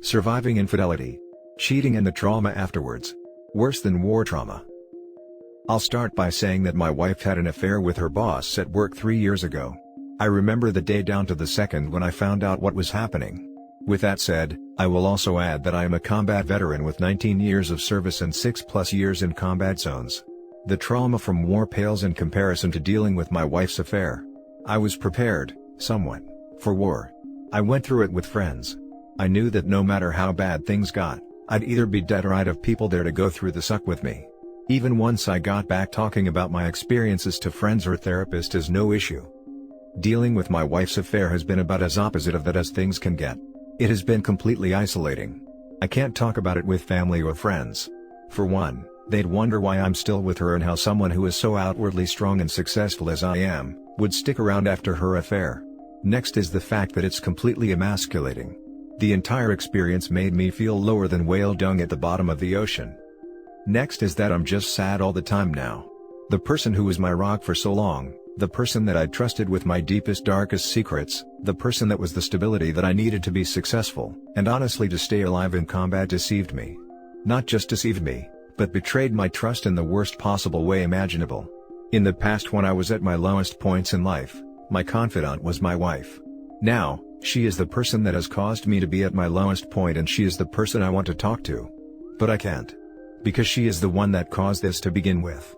Surviving infidelity. Cheating and the trauma afterwards. Worse than war trauma. I'll start by saying that my wife had an affair with her boss at work 3 years ago. I remember the day down to the second when I found out what was happening. With that said, I will also add that I am a combat veteran with 19 years of service and 6+ years in combat zones. The trauma from war pales in comparison to dealing with my wife's affair. I was prepared, somewhat, for war. I went through it with friends. I knew that no matter how bad things got, I'd either be dead or I'd have people there to go through the suck with me. Even once I got back talking about my experiences to friends or therapist is no issue. Dealing with my wife's affair has been about as opposite of that as things can get. It has been completely isolating. I can't talk about it with family or friends. For one, they'd wonder why I'm still with her and how someone who is so outwardly strong and successful as I am, would stick around after her affair. Next is the fact that it's completely emasculating. The entire experience made me feel lower than whale dung at the bottom of the ocean. Next is that I'm just sad all the time now. The person who was my rock for so long, the person that I trusted with my deepest darkest secrets, the person that was the stability that I needed to be successful, and honestly to stay alive in combat deceived me. Not just deceived me, but betrayed my trust in the worst possible way imaginable. In the past when I was at my lowest points in life, my confidant was my wife. Now, she is the person that has caused me to be at my lowest point and she is the person I want to talk to. But I can't. Because she is the one that caused this to begin with.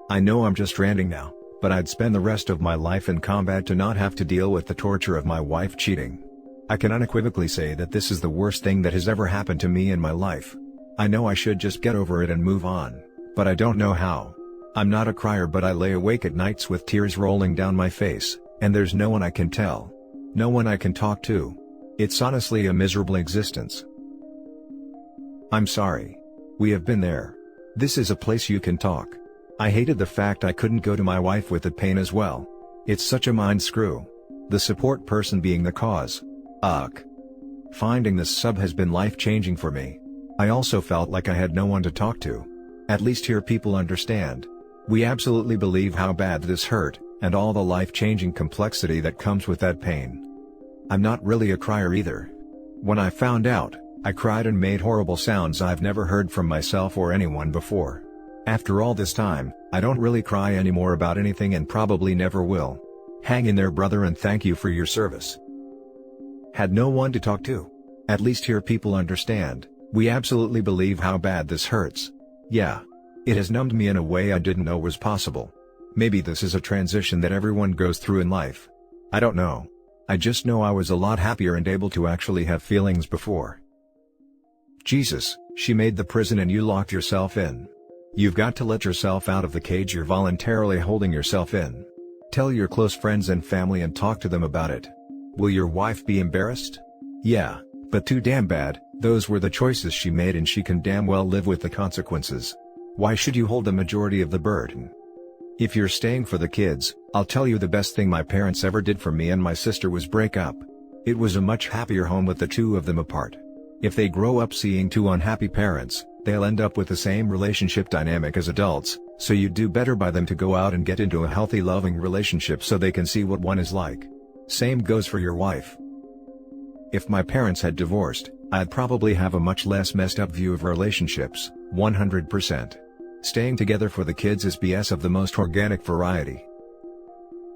I know I'm just ranting now, but I'd spend the rest of my life in combat to not have to deal with the torture of my wife cheating. I can unequivocally say that this is the worst thing that has ever happened to me in my life. I know I should just get over it and move on, but I don't know how. I'm not a crier, but I lay awake at nights with tears rolling down my face, and there's no one I can tell. No one I can talk to. It's honestly a miserable existence. I'm sorry. We have been there. This is a place you can talk. I hated the fact I couldn't go to my wife with the pain as well. It's such a mind screw. The support person being the cause. Ugh. Finding this sub has been life-changing for me. I also felt like I had no one to talk to. At least here people understand. We absolutely believe how bad this hurt, and all the life-changing complexity that comes with that pain. I'm not really a crier either. When I found out, I cried and made horrible sounds I've never heard from myself or anyone before. After all this time, I don't really cry anymore about anything and probably never will. Hang in there, brother, and thank you for your service. Had no one to talk to. At least here people understand. We absolutely believe how bad this hurts. Yeah. It has numbed me in a way I didn't know was possible. Maybe this is a transition that everyone goes through in life. I don't know. I just know I was a lot happier and able to actually have feelings before. Jesus, she made the prison and you locked yourself in. You've got to let yourself out of the cage you're voluntarily holding yourself in. Tell your close friends and family and talk to them about it. Will your wife be embarrassed? Yeah, but too damn bad. Those were the choices she made and she can damn well live with the consequences. Why should you hold the majority of the burden? If you're staying for the kids, I'll tell you the best thing my parents ever did for me and my sister was break up. It was a much happier home with the two of them apart. If they grow up seeing two unhappy parents, they'll end up with the same relationship dynamic as adults, so you do better by them to go out and get into a healthy loving relationship so they can see what one is like. Same goes for your wife. If my parents had divorced, I'd probably have a much less messed up view of relationships, 100%. Staying together for the kids is BS of the most organic variety.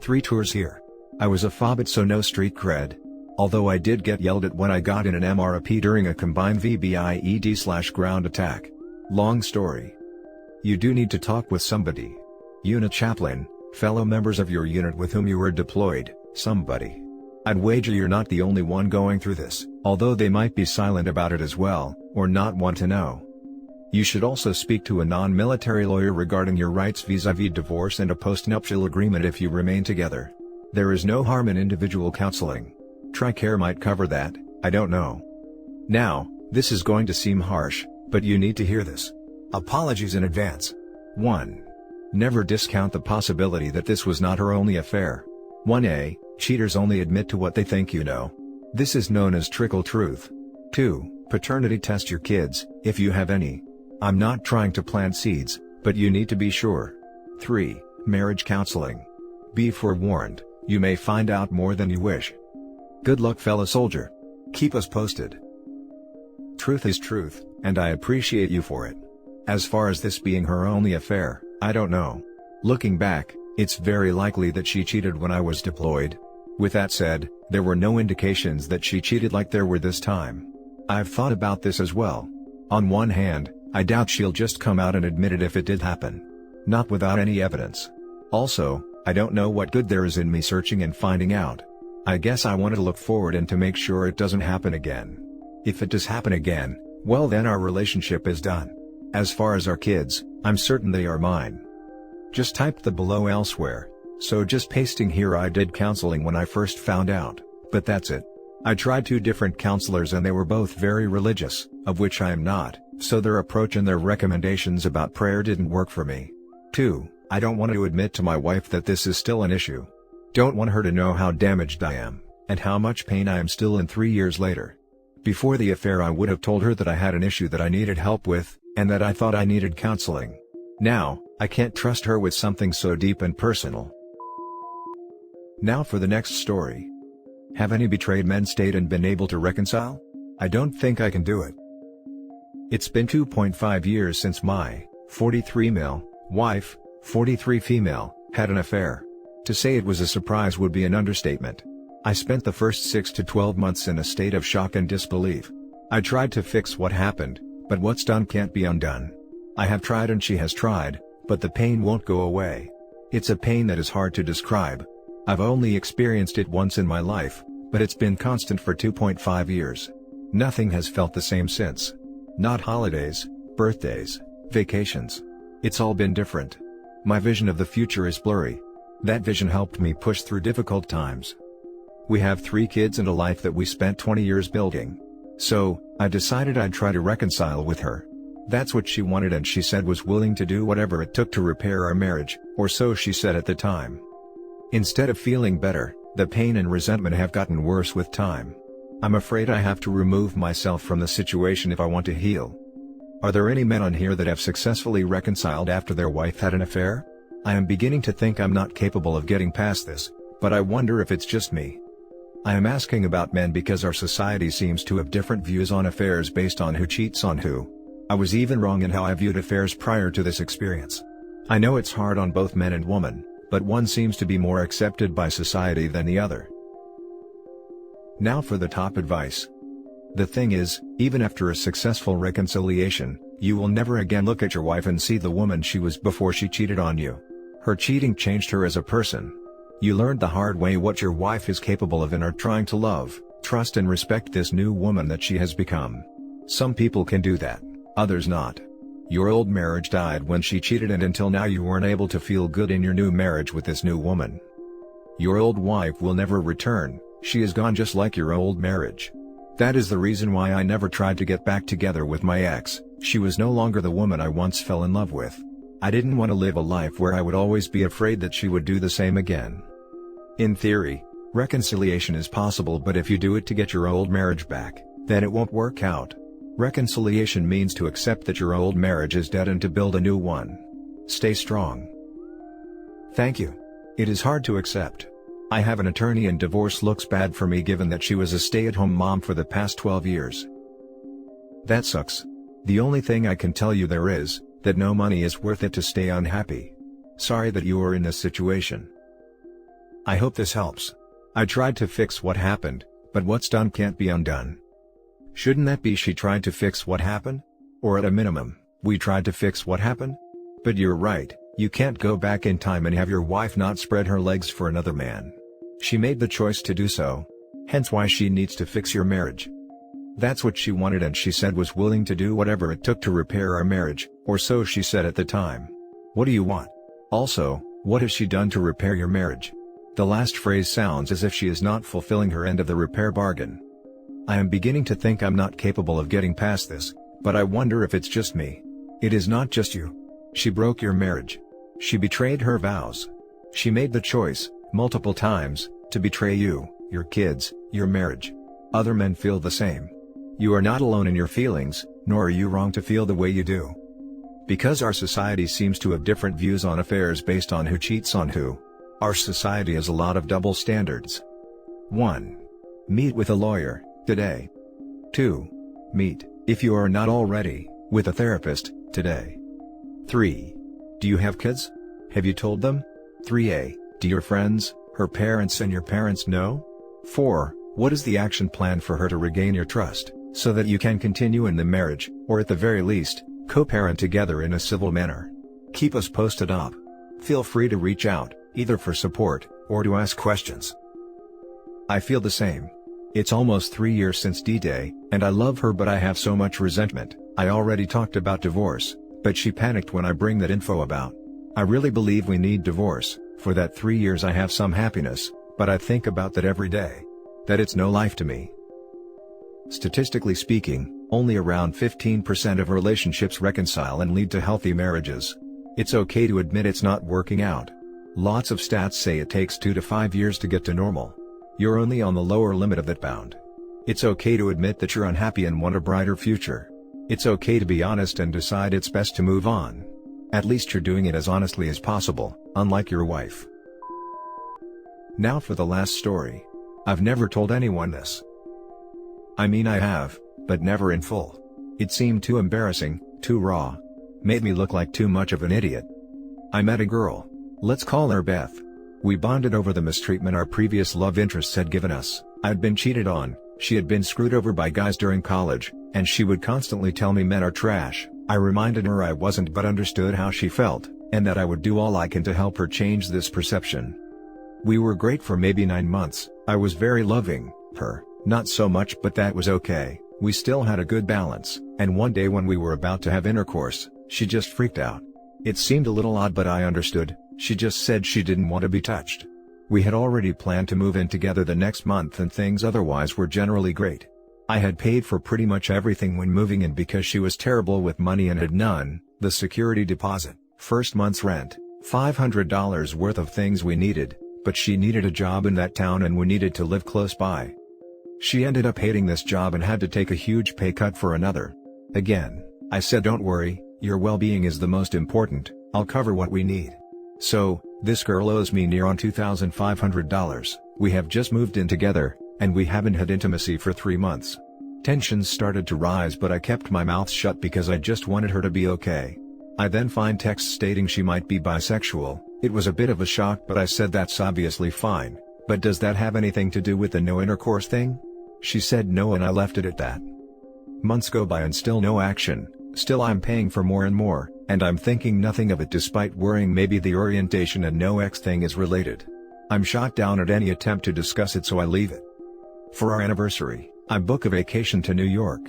3 tours here. I was a fobbit, so no street cred. Although I did get yelled at when I got in an MRAP during a combined VBIED/ground attack. Long story. You do need to talk with somebody. Unit chaplain, fellow members of your unit with whom you were deployed, somebody. I'd wager you're not the only one going through this, although they might be silent about it as well, or not want to know. You should also speak to a non-military lawyer regarding your rights vis-à-vis divorce and a post-nuptial agreement if you remain together. There is no harm in individual counseling. TRICARE might cover that, I don't know. Now, this is going to seem harsh, but you need to hear this. Apologies in advance. 1. Never discount the possibility that this was not her only affair. 1a, cheaters only admit to what they think you know. This is known as trickle truth. 2. Paternity test your kids, if you have any. I'm not trying to plant seeds, but you need to be sure. 3. Marriage counseling. Be forewarned, you may find out more than you wish. Good luck, fellow soldier. Keep us posted. Truth is truth, and I appreciate you for it. As far as this being her only affair, I don't know. Looking back, it's very likely that she cheated when I was deployed. With that said, there were no indications that she cheated like there were this time. I've thought about this as well. On one hand, I doubt she'll just come out and admit it if it did happen. Not without any evidence. Also, I don't know what good there is in me searching and finding out. I guess I wanted to look forward and to make sure it doesn't happen again. If it does happen again, well then our relationship is done. As far as our kids, I'm certain they are mine. Just typed the below elsewhere, so just pasting here. I did counseling when I first found out, but that's it. I tried 2 different counselors and they were both very religious, of which I am not, so their approach and their recommendations about prayer didn't work for me. 2. I don't want to admit to my wife that this is still an issue. Don't want her to know how damaged I am, and how much pain I am still in 3 years later. Before the affair I would have told her that I had an issue that I needed help with, and that I thought I needed counseling. Now, I can't trust her with something so deep and personal. Now for the next story. Have any betrayed men stayed and been able to reconcile? I don't think I can do it. It's been 2.5 years since my 43 male wife, 43 female, had an affair. To say it was a surprise would be an understatement. I spent the first 6 to 12 months in a state of shock and disbelief. I tried to fix what happened, but what's done can't be undone. I have tried and she has tried, but the pain won't go away. It's a pain that is hard to describe. I've only experienced it once in my life, but it's been constant for 2.5 years. Nothing has felt the same since. Not holidays, birthdays, vacations. It's all been different. My vision of the future is blurry. That vision helped me push through difficult times. We have 3 kids and a life that we spent 20 years building. So, I decided I'd try to reconcile with her. That's what she wanted and she said was willing to do whatever it took to repair our marriage, or so she said at the time. Instead of feeling better, the pain and resentment have gotten worse with time. I'm afraid I have to remove myself from the situation if I want to heal. Are there any men on here that have successfully reconciled after their wife had an affair? I am beginning to think I'm not capable of getting past this, but I wonder if it's just me. I am asking about men because our society seems to have different views on affairs based on who cheats on who. I was even wrong in how I viewed affairs prior to this experience. I know it's hard on both men and women, but one seems to be more accepted by society than the other. Now for the top advice. The thing is, even after a successful reconciliation, you will never again look at your wife and see the woman she was before she cheated on you. Her cheating changed her as a person. You learned the hard way what your wife is capable of and are trying to love, trust and respect this new woman that she has become. Some people can do that, others not. Your old marriage died when she cheated and until now you weren't able to feel good in your new marriage with this new woman. Your old wife will never return, she is gone just like your old marriage. That is the reason why I never tried to get back together with my ex. She was no longer the woman I once fell in love with. I didn't want to live a life where I would always be afraid that she would do the same again. In theory, reconciliation is possible, but if you do it to get your old marriage back, then it won't work out. Reconciliation means to accept that your old marriage is dead and to build a new one. Stay strong. Thank you. It is hard to accept. I have an attorney and divorce looks bad for me given that she was a stay-at-home mom for the past 12 years. That sucks. The only thing I can tell you there is, that no money is worth it to stay unhappy. Sorry that you are in this situation. I hope this helps. I tried to fix what happened, but what's done can't be undone. Shouldn't that be she tried to fix what happened? Or at a minimum, we tried to fix what happened? But you're right, you can't go back in time and have your wife not spread her legs for another man. She made the choice to do so. Hence why she needs to fix your marriage. That's what she wanted and she said was willing to do whatever it took to repair our marriage, or so she said at the time. What do you want? Also, what has she done to repair your marriage? The last phrase sounds as if she is not fulfilling her end of the repair bargain. I am beginning to think I'm not capable of getting past this, but I wonder if it's just me. It is not just you. She broke your marriage. She betrayed her vows. She made the choice, multiple times, to betray you, your kids, your marriage. Other men feel the same. You are not alone in your feelings, nor are you wrong to feel the way you do. Because our society seems to have different views on affairs based on who cheats on who, our society has a lot of double standards. 1. Meet with a lawyer, today. 2. Meet, if you are not already, with a therapist, today. 3. Do you have kids? Have you told them? 3a. Do your friends, her parents and your parents know? 4. What is the action plan for her to regain your trust, so that you can continue in the marriage, or at the very least, co-parent together in a civil manner? Keep us posted up. Feel free to reach out, either for support, or to ask questions. I feel the same. It's almost 3 years since D-Day, and I love her but I have so much resentment. I already talked about divorce, but she panicked when I bring that info about. I really believe we need divorce. For that 3 years I have some happiness, but I think about that every day. That it's no life to me. Statistically speaking, only around 15% of relationships reconcile and lead to healthy marriages. It's okay to admit it's not working out. Lots of stats say it takes 2 to 5 years to get to normal. You're only on the lower limit of that bound. It's okay to admit that you're unhappy and want a brighter future. It's okay to be honest and decide it's best to move on. At least you're doing it as honestly as possible, unlike your wife. Now for the last story. I've never told anyone this. I mean I have, but never in full. It seemed too embarrassing, too raw. Made me look like too much of an idiot. I met a girl. Let's call her Beth. We bonded over the mistreatment our previous love interests had given us. I'd been cheated on, she had been screwed over by guys during college, and she would constantly tell me men are trash. I reminded her I wasn't but understood how she felt, and that I would do all I can to help her change this perception. We were great for maybe 9 months, I was very loving, her, not so much but that was okay, we still had a good balance, and one day when we were about to have intercourse, she just freaked out. It seemed a little odd but I understood, she just said she didn't want to be touched. We had already planned to move in together the next month and things otherwise were generally great. I had paid for pretty much everything when moving in because she was terrible with money and had none, the security deposit, first month's rent, $500 worth of things we needed, but she needed a job in that town and we needed to live close by. She ended up hating this job and had to take a huge pay cut for another. Again, I said don't worry, your well-being is the most important, I'll cover what we need. So, this girl owes me near on $2,500, we have just moved in together, and we haven't had intimacy for 3 months. Tensions started to rise but I kept my mouth shut because I just wanted her to be okay. I then find texts stating she might be bisexual. It was a bit of a shock but I said that's obviously fine, but does that have anything to do with the no intercourse thing? She said no and I left it at that. Months go by and still no action, still I'm paying for more and more, and I'm thinking nothing of it despite worrying maybe the orientation and no X thing is related. I'm shot down at any attempt to discuss it so I leave it. For our anniversary, I book a vacation to New York.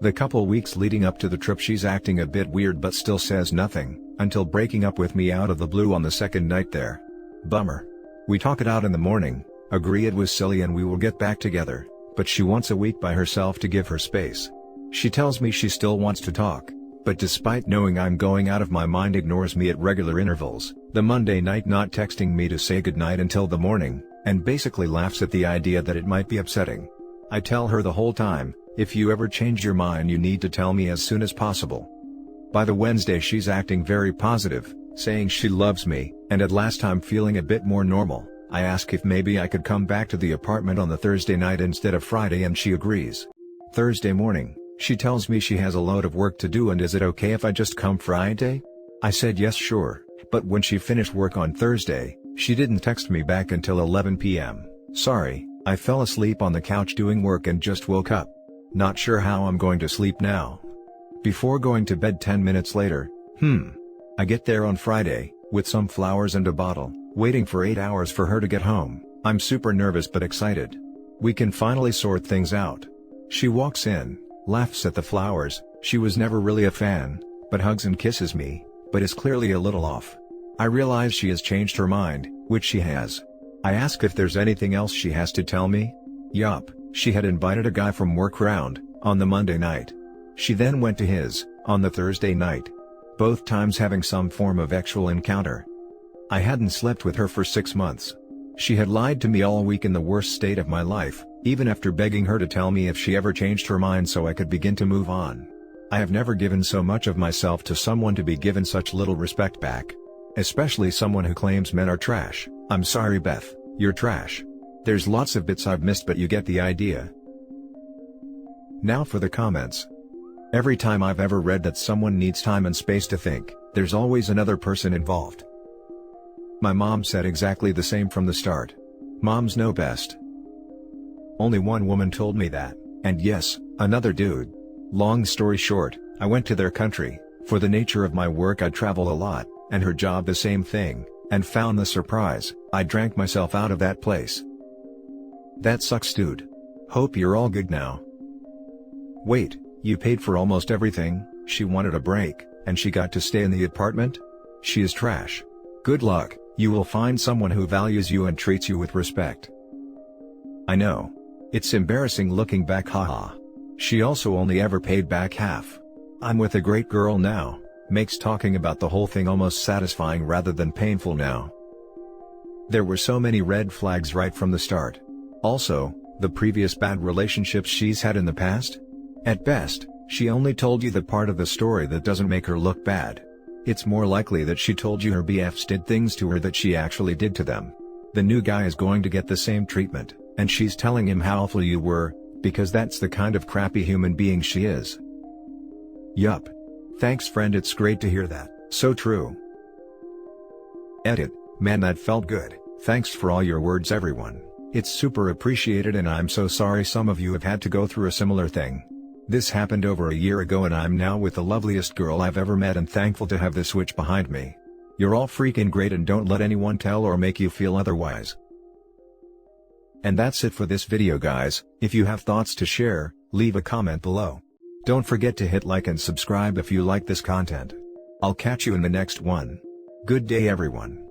The couple weeks leading up to the trip she's acting a bit weird but still says nothing, until breaking up with me out of the blue on the second night there. Bummer. We talk it out in the morning, agree it was silly and we will get back together, but she wants a week by herself to give her space. She tells me she still wants to talk, but despite knowing I'm going out of my mind ignores me at regular intervals, the Monday night not texting me to say goodnight until the morning, and basically laughs at the idea that it might be upsetting. I tell her the whole time, if you ever change your mind you need to tell me as soon as possible. By the Wednesday she's acting very positive, saying she loves me, and at last I'm feeling a bit more normal. I ask if maybe I could come back to the apartment on the Thursday night instead of Friday and she agrees. Thursday morning, she tells me she has a load of work to do and is it okay if I just come Friday? I said yes sure, but when she finished work on Thursday, she didn't text me back until 11 p.m. Sorry, I fell asleep on the couch doing work and just woke up. Not sure how I'm going to sleep now. Before going to bed 10 minutes later, I get there on Friday, with some flowers and a bottle, waiting for 8 hours for her to get home. I'm super nervous but excited. We can finally sort things out. She walks in, laughs at the flowers, she was never really a fan, but hugs and kisses me, but is clearly a little off. I realize she has changed her mind, which she has. I ask if there's anything else she has to tell me. Yup, she had invited a guy from work round, on the Monday night. She then went to his, on the Thursday night. Both times having some form of actual encounter. I hadn't slept with her for 6 months. She had lied to me all week in the worst state of my life, even after begging her to tell me if she ever changed her mind so I could begin to move on. I have never given so much of myself to someone to be given such little respect back. Especially someone who claims men are trash. I'm sorry Beth, you're trash. There's lots of bits I've missed but you get the idea. Now for the comments. Every time I've ever read that someone needs time and space to think, there's always another person involved. My mom said exactly the same from the start. Moms know best. Only one woman told me that, and yes, another dude. Long story short, I went to their country. For the nature of my work I travel a lot, and her job the same thing, and found the surprise, I drank myself out of that place. That sucks, dude. Hope you're all good now. Wait, you paid for almost everything? She wanted a break, and she got to stay in the apartment? She is trash. Good luck, you will find someone who values you and treats you with respect. I know. It's embarrassing looking back, haha. She also only ever paid back half. I'm with a great girl now, makes talking about the whole thing almost satisfying rather than painful now. There were so many red flags right from the start. Also, the previous bad relationships she's had in the past? At best, she only told you the part of the story that doesn't make her look bad. It's more likely that she told you her BFs did things to her that she actually did to them. The new guy is going to get the same treatment, and she's telling him how awful you were, because that's the kind of crappy human being she is. Yup. Thanks friend, it's great to hear that, so true. Edit, man that felt good, thanks for all your words everyone, it's super appreciated and I'm so sorry some of you have had to go through a similar thing. This happened over a year ago and I'm now with the loveliest girl I've ever met and thankful to have this switch behind me. You're all freaking great and don't let anyone tell or make you feel otherwise. And that's it for this video guys, if you have thoughts to share, leave a comment below. Don't forget to hit like and subscribe if you like this content. I'll catch you in the next one. Good day everyone.